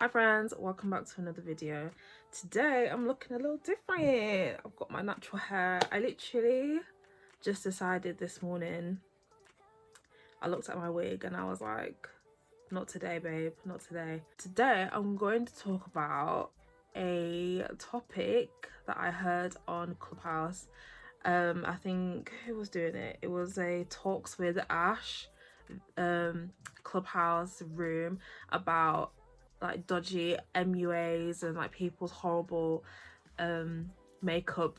Hi friends, welcome back to another video. Today I'm looking a little different. I've got my natural hair. I literally just decided this morning, I looked at my wig and I was like, not today babe, not today. Today I'm going to talk about a topic that I heard on Clubhouse. I think who was doing it? It was a Talks with Ash Clubhouse room about like dodgy MUAs and like people's horrible makeup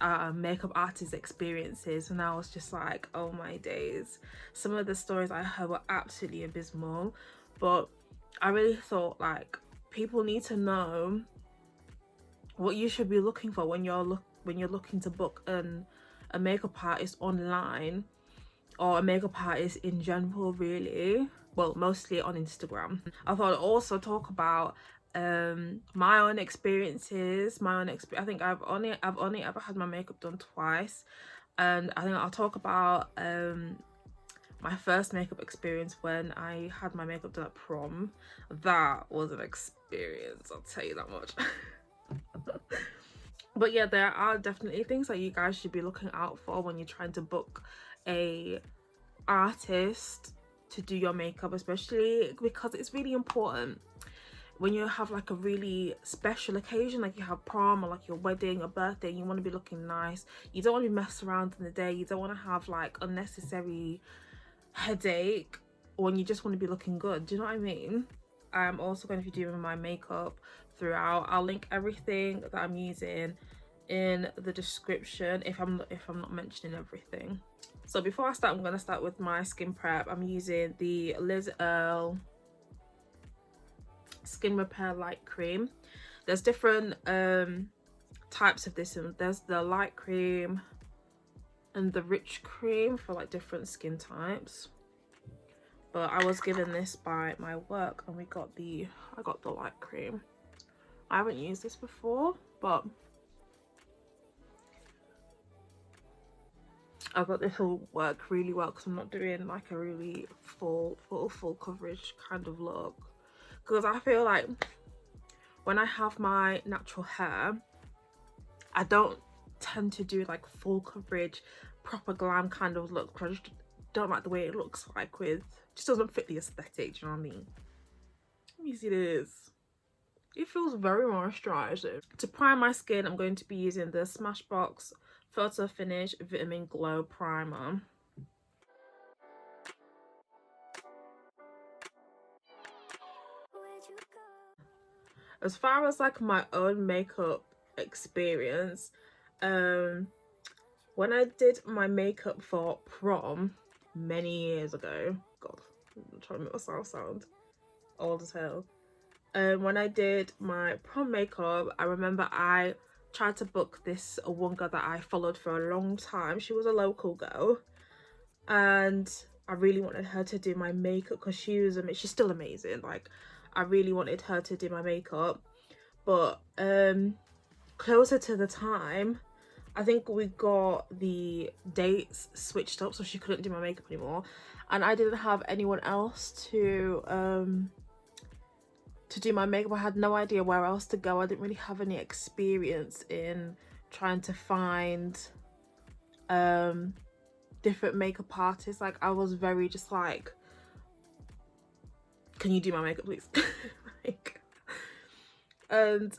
artist experiences, and I was just like, oh my days. Some of the stories I heard were absolutely abysmal, but I really thought like people need to know what you should be looking for when you're looking to book a makeup artist online, or a makeup artist in general, really. Well, mostly on Instagram. I thought I'd also talk about my own experiences. I think I've only ever had my makeup done twice, and I think I'll talk about my first makeup experience when I had my makeup done at prom. That was an experience, I'll tell you that much. But yeah, there are definitely things that you guys should be looking out for when you're trying to book a artist to do your makeup, especially because it's really important when you have like a really special occasion, like you have prom or like your wedding or birthday. You want to be looking nice. You don't want to be messed around in the day. You don't want to have like unnecessary headache when you just want to be looking good. Do you know what I mean? I'm also going to be doing my makeup throughout. I'll link everything that I'm using in the description if I'm not mentioning everything. So before I start, I'm going to start with my skin prep. I'm using the Earle Skin Repair Light Cream. There's different types of this, and there's the light cream and the rich cream for like different skin types. But I was given this by my work and I got the light cream. I haven't used this before, but I got this will work really well because I'm not doing like a really full coverage kind of look, because I feel like when I have my natural hair, I don't tend to do like full coverage proper glam kind of look, because I just don't like the way it looks like with, just doesn't fit the aesthetic. Do you know what I mean? Let me see this. It feels very moisturizing. To prime my skin, I'm going to be using the Smashbox Photo Finish Vitamin Glow Primer. As far as like my own makeup experience, when I did my makeup for prom many years ago, god, I'm trying to make myself sound old as hell. When I did my prom makeup, I remember I tried to book this one girl that I followed for a long time. She was a local girl, and I really wanted her to do my makeup because she's still amazing. Like, I really wanted her to do my makeup, but closer to the time, I think we got the dates switched up, so she couldn't do my makeup anymore, and I didn't have anyone else to do my makeup. I had no idea where else to go. I didn't really have any experience in trying to find different makeup artists. Like, I was very just like, can you do my makeup please? Like, and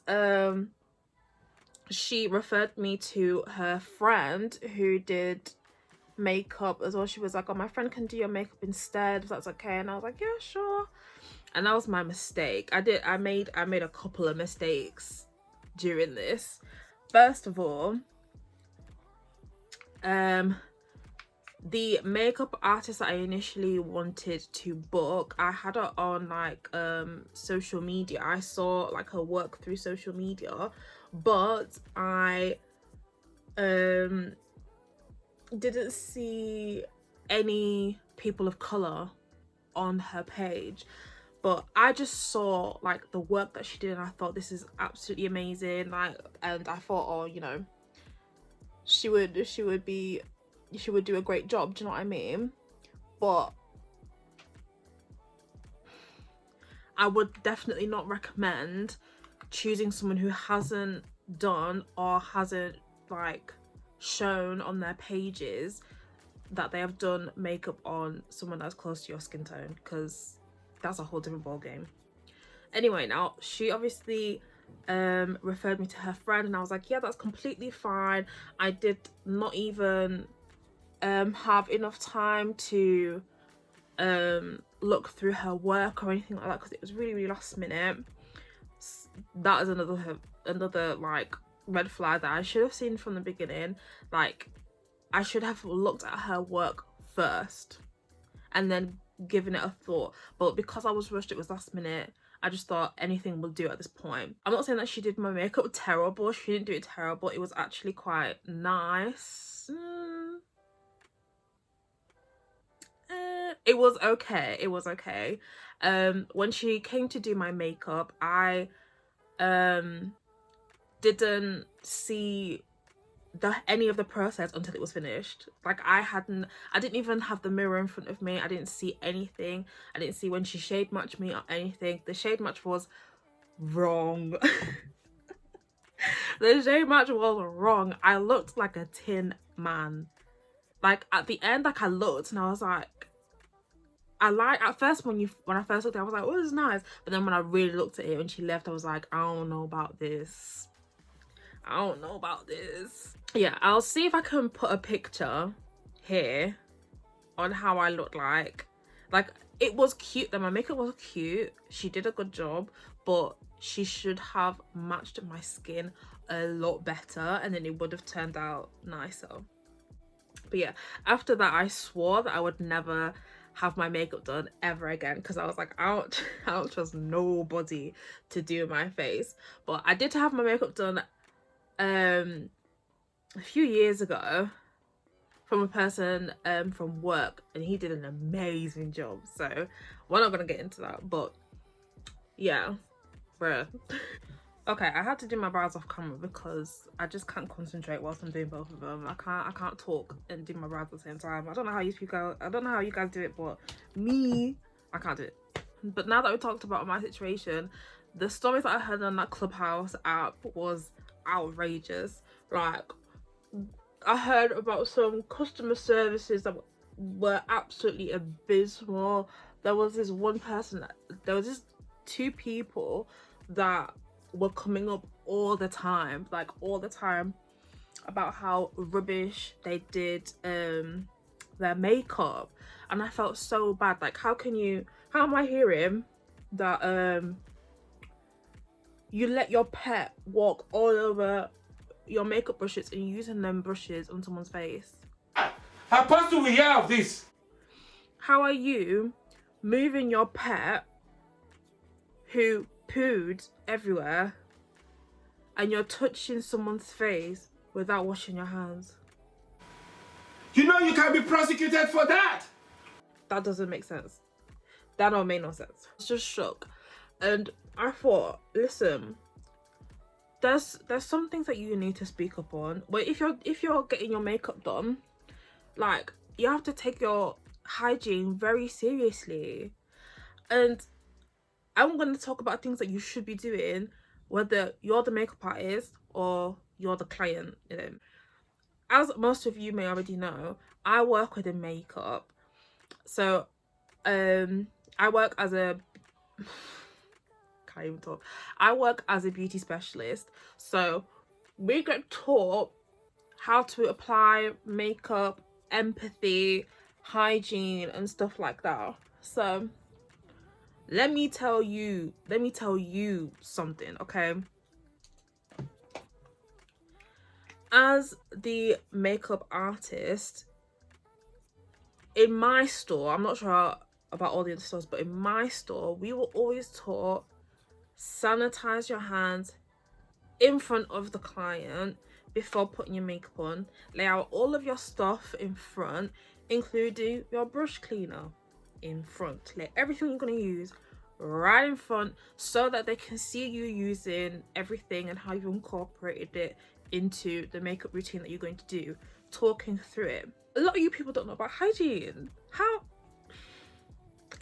she referred me to her friend who did makeup as well. She was like, oh, my friend can do your makeup instead, if that's okay. And I was like, yeah, sure. And that was my mistake. I made a couple of mistakes during this. First of all, the makeup artist that I initially wanted to book, I had her on like social media. I saw like her work through social media, but I didn't see any people of color on her page. But I just saw like the work that she did and I thought, this is absolutely amazing. Like, and I thought, oh, you know, she would do a great job. Do you know what I mean? But I would definitely not recommend choosing someone who hasn't done or hasn't like shown on their pages that they have done makeup on someone that's close to your skin tone, because that's a whole different ball game. Anyway, now she obviously referred me to her friend, and I was like, yeah, that's completely fine. I did not even have enough time to look through her work or anything like that, because it was really last minute. That is another like red flag that I should have seen from the beginning. Like, I should have looked at her work first and then given it a thought, but because I was rushed, it was last minute, I just thought anything will do at this point. I'm not saying that she did my makeup terrible. She didn't do it terrible. It was actually quite nice. It was okay. It was okay. When she came to do my makeup, I didn't see any of the process until it was finished. Like, I didn't even have the mirror in front of me. I didn't see anything. I didn't see when she shade matched me or anything. The shade match was wrong. The shade match was wrong. I looked like a tin man. Like, at the end, like, I looked and I was like, at first when I first looked at it, I was like, oh, this is nice. But then when I really looked at it when she left, I was like, I don't know about this. I don't know about this. Yeah, I'll see if I can put a picture here on how I look like. Like, it was cute though. My makeup was cute. She did a good job, but she should have matched my skin a lot better, and then it would have turned out nicer. But yeah, after that, I swore that I would never have my makeup done ever again, because I was like, I don't trust nobody to do my face. But I did have my makeup done a few years ago from a person from work, and he did an amazing job, so we're not gonna get into that. But yeah, bruh. Okay, I had to do my brows off camera because I just can't concentrate whilst I'm doing both of them. I can't talk and do my brows at the same time. I don't know how you guys do it, but me, I can't do it. But now that we talked about my situation, the stories that I heard on that Clubhouse app was outrageous. Like, I heard about some customer services that were absolutely abysmal. There was this one person, there was just two people that were coming up all the time, like all the time, about how rubbish they did their makeup. And I felt so bad. Like, how am I hearing that you let your pet walk all over your makeup brushes and using them brushes on someone's face? How fast do we hear of this? How are you moving your pet who pooed everywhere and you're touching someone's face without washing your hands? You know you can be prosecuted for that. That doesn't make sense. That don't make no sense. It's just shook. And I thought, listen, there's some things that you need to speak up on. But if you're getting your makeup done, like, you have to take your hygiene very seriously. And I'm going to talk about things that you should be doing, whether you're the makeup artist or you're the client, you know. As most of you may already know, I work within makeup. So I work as a can't even talk. I work as a beauty specialist. So we get taught how to apply makeup, empathy, hygiene and stuff like that. So let me tell you something, okay? As the makeup artist, in my store, I'm not sure about all the other stores, but in my store, we were always taught, sanitize your hands in front of the client before putting your makeup on. Lay out all of your stuff in front, including your brush cleaner in front. Lay everything you're going to use right in front so that they can see you using everything and how you incorporated it into the makeup routine that you're going to do, talking through it. A lot of you people don't know about hygiene.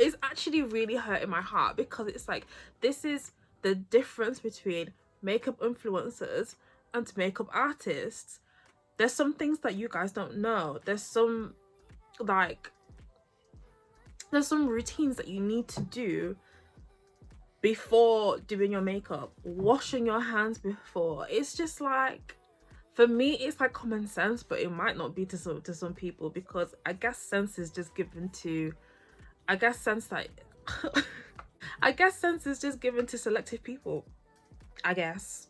it's actually really hurting my heart, because it's like, this is the difference between makeup influencers and makeup artists. There's some things that you guys don't know. There's some routines that you need to do before doing your makeup, washing your hands before. It's just like, for me it's like common sense, but it might not be to some people, because I guess sense is just given to I guess sense is just given to selective people, I guess.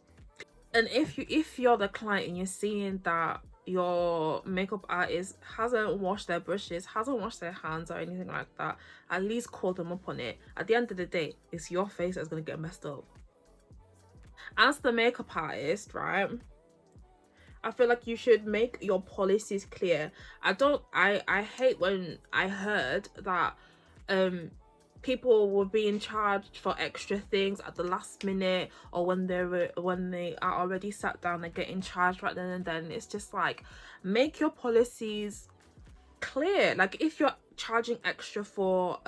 And if you're the client and you're seeing that your makeup artist hasn't washed their brushes, hasn't washed their hands or anything like that, at least call them up on it. At the end of the day, it's your face that's gonna get messed up. As the makeup artist, right, I feel like you should make your policies clear. I hate when I heard that people were being charged for extra things at the last minute, or when they are already sat down and getting charged right then and then. It's just like, make your policies clear. Like, if you're charging extra for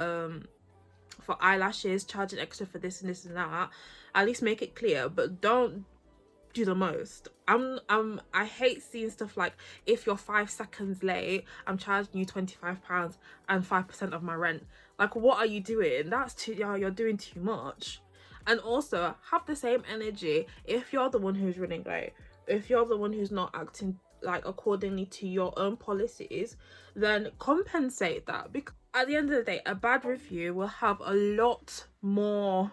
eyelashes, charging extra for this and this and that, at least make it clear, but don't do the most. I hate seeing stuff like, if you're 5 seconds late, I'm charging you £25 and 5% of my rent. Like, what are you doing? That's too, you're doing too much. And also, have the same energy if you're the one who's running late. If you're the one who's not acting like accordingly to your own policies, then compensate that, because at the end of the day, a bad review will have a lot more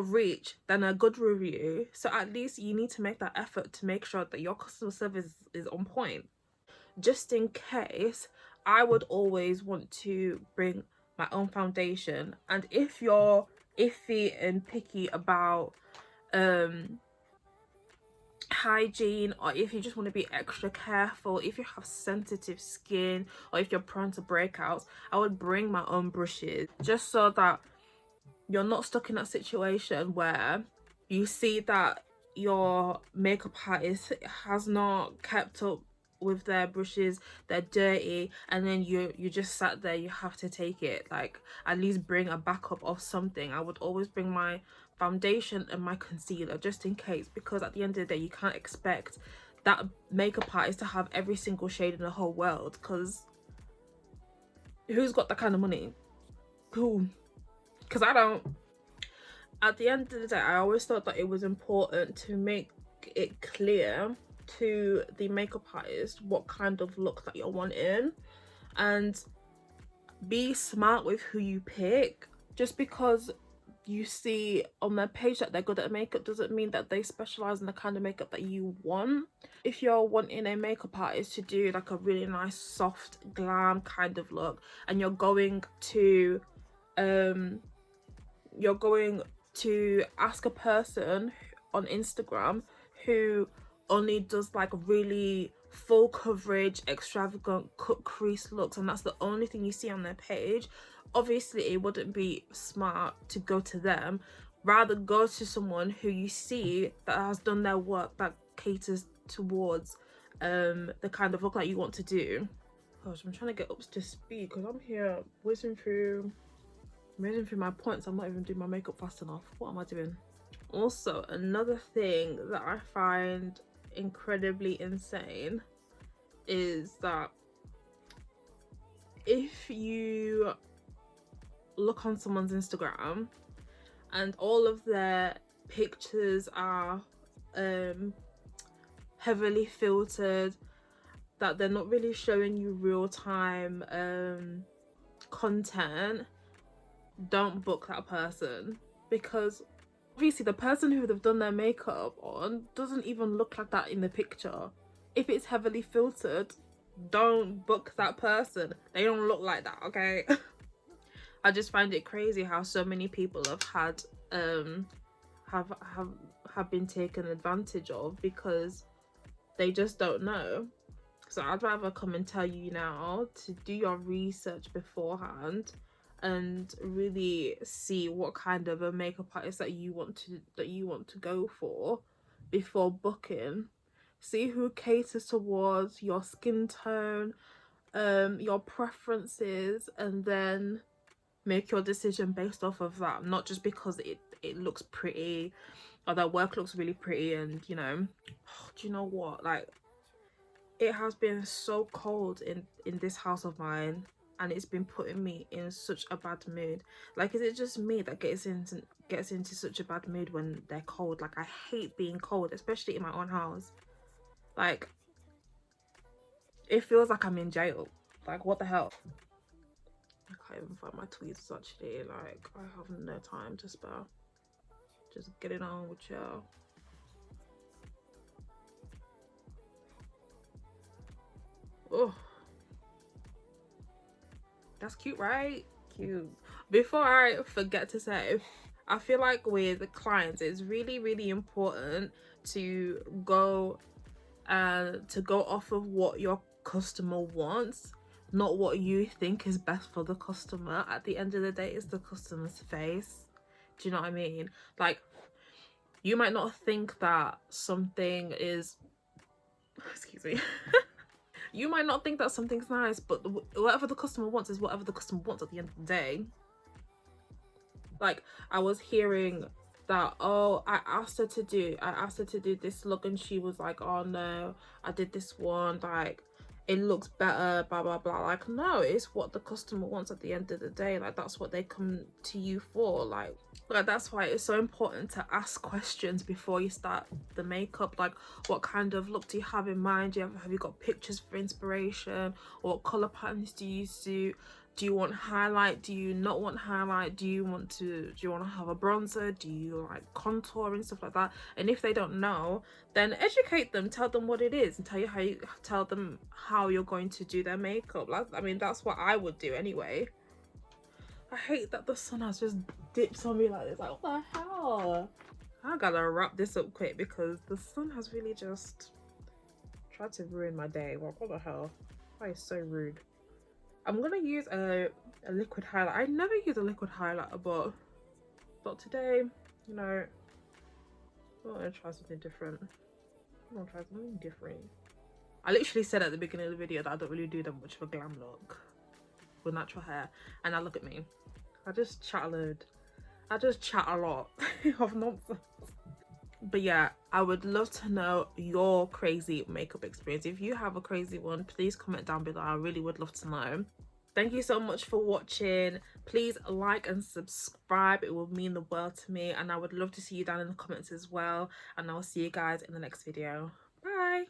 reach than a good review. So at least you need to make that effort to make sure that your customer service is on point. Just in case, I would always want to bring my own foundation. And if you're iffy and picky about hygiene, or if you just want to be extra careful, if you have sensitive skin, or if you're prone to breakouts, I would bring my own brushes, just so that you're not stuck in that situation where you see that your makeup artist has not kept up with their brushes, they're dirty, and then you just sat there, you have to take it. Like, at least bring a backup of something. I would always bring my foundation and my concealer, just in case, because at the end of the day, you can't expect that makeup artist to have every single shade in the whole world, because who's got that kind of money? Who? Because I don't. At the end of the day, I always thought that it was important to make it clear to the makeup artist what kind of look that you're wanting, and be smart with who you pick. Just because you see on their page that they're good at makeup doesn't mean that they specialize in the kind of makeup that you want. If you're wanting a makeup artist to do like a really nice soft glam kind of look, and you're going to ask a person on Instagram who only does like really full coverage, extravagant cut crease looks, and that's the only thing you see on their page, obviously it wouldn't be smart to go to them. Rather go to someone who you see that has done their work, that caters towards the kind of look that you want to do. Gosh, I'm trying to get up to speed because I'm here whizzing through my points. I'm not even doing my makeup fast enough. What am I doing? Also, another thing that I find incredibly insane is that if you look on someone's Instagram and all of their pictures are heavily filtered, that they're not really showing you real-time content, don't book that person, because obviously the person who they've done their makeup on doesn't even look like that in the picture. If it's heavily filtered, don't book that person. They don't look like that, okay? I just find it crazy how so many people have had have been taken advantage of because they just don't know. So I'd rather come and tell you now to do your research beforehand and really see what kind of a makeup artist that you want to go for before booking. See who caters towards your skin tone, your preferences, and then make your decision based off of that, not just because it looks pretty or that work looks really pretty. And you know, do you know what, like, it has been so cold in this house of mine, and it's been putting me in such a bad mood. Like, is it just me that gets into such a bad mood when they're cold? Like, I hate being cold, especially in my own house. Like, it feels like I'm in jail. Like, what the hell? I can't even find my tweezers actually. Like, I have no time to spare. Just get it on with y'all. Oh, that's cute, right? Cute. Before I forget to say, I feel like with clients, it's really, really important to go off of what your customer wants, not what you think is best for the customer. At the end of the day, it's the customer's face. Do you know what I mean? Like, you might not think that something is excuse me you might not think that something's nice, but whatever the customer wants is whatever the customer wants at the end of the day. Like, I was hearing that, oh, I asked her to do this look, and she was like, oh no, I did this one, like, it looks better, blah blah blah. Like, no, it's what the customer wants at the end of the day. Like, that's what they come to you for. Like that's why it's so important to ask questions before you start the makeup. Like, what kind of look do you have in mind? Have you got pictures for inspiration? Or what color patterns do you suit? Do you want highlight? Do you not want highlight? Do you want to have a bronzer? Do you like contour and stuff like that? And if they don't know, then educate them, tell them what it is, and tell them how you're going to do their makeup. Like, I mean, that's what I would do anyway. I hate that the sun has just dipped on me like this. Like, what the hell? I gotta wrap this up quick because the sun has really just tried to ruin my day. Like, what the hell? That is so rude. I'm gonna use a liquid highlight. I never use a liquid highlighter, but today, you know, I'm gonna try something different. I'm gonna try something different. I literally said at the beginning of the video that I don't really do that much of a glam look with natural hair, and now look at me. I just chat a load. I just chat a lot of nonsense. But yeah, I would love to know your crazy makeup experience. If you have a crazy one, please comment down below. I really would love to know. Thank you so much for watching. Please like and subscribe. It will mean the world to me, and I would love to see you down in the comments as well. And I'll see you guys in the next video. Bye.